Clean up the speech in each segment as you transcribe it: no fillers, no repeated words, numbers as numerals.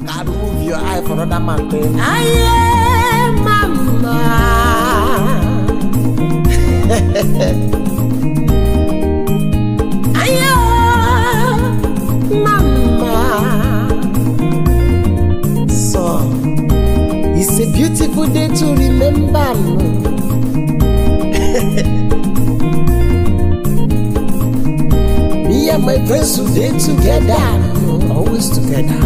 God move your eye for another man thing. Aye, mama. Aye, mama. So, it's a beautiful day to remember. Me and my friends today together, always together.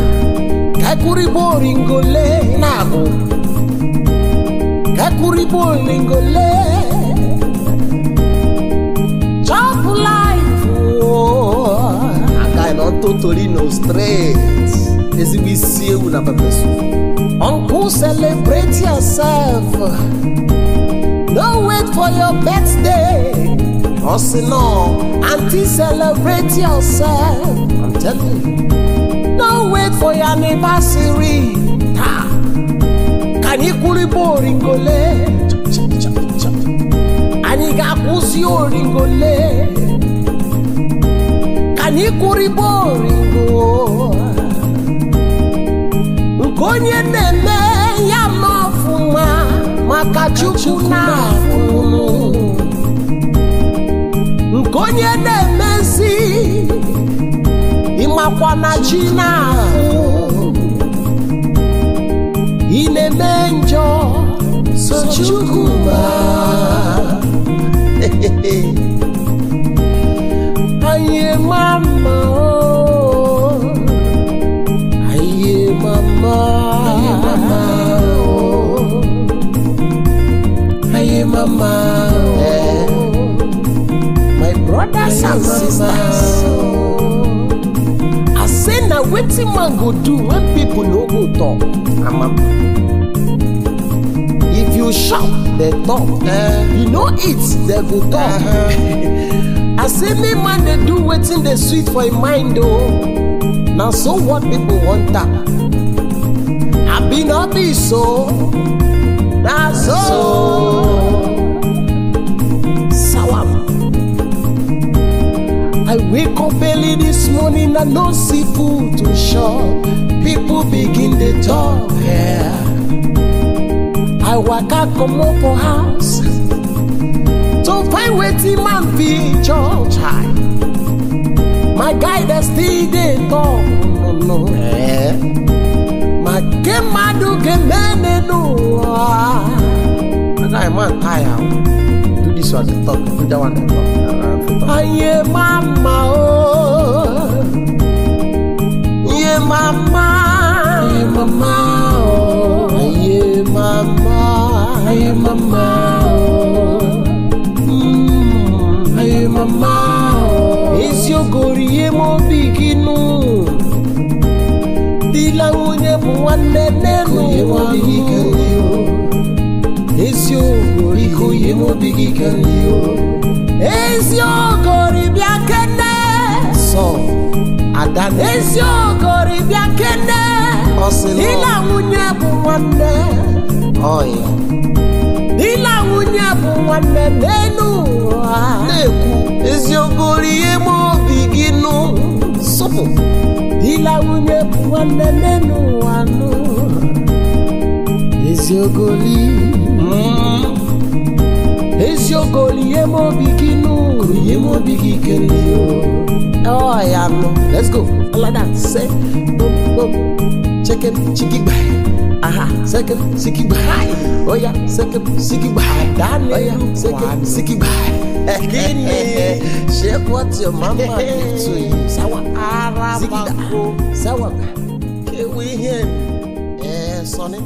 Kakuribo ringole nabo, kakuribo ringole. Chop life, oh. I not totally no straight. As we see you na pepesu. Uncle, celebrate yourself. Don't wait for your birthday. Also no, auntie, celebrate yourself. I'm telling you. Don't wait for your anniversary. Can you kuribo ringole? Aniga kusio ringole. Can you kuribo ringo? Konye neme ya mafuma makachuku na funu. Konye nemezi imakwana china inemenjo sochukuma. Aye mama, aye mama, aye mama, aye mama. My brothers and sisters, I say now wetin man go do when people no go talk. If you shout, they talk. You know it, they go talk. I say me man they do wetin they sweet for your mind though. Now so what people want that? I be not be so. That's so. Sour. I wake up early this morning and no see food to shop. People begin to talk. Yeah. I walk out come up for house to find wetin man be church high. My guy that still dey talk. No. My game madu game no. My guy man tire. Do this one talk. Do that one talk. Aye mama oh, yeah mama, aye mama oh, aye mama, aye mama oh, aye mama oh. Is your gori mo biginu? Dila unye buwane nenu mo bigikaliyo. Is your gori mo bigikaliyo? Is your gori biakene? So, Adan. Is your gori biakene? Dila unye buwane. Oh yeah. Dila unye buwane nenu. Neku. Is your gori emo biginu? Sopo. Dila unye buwane nenu anu. Is your gori? Is your goal yemo biginu? Yemo bigi kelio. Oh I am. Let's go. All that say. Boom boom. Second chicky bye. Aha. Second chicky bye. Oh yeah. Second chicky bye. Done. Oh yeah. Second chicky bye. Kini. Shape what your mama give to you. Sawa. Arabako. Sawa. Can we hear? Sonny.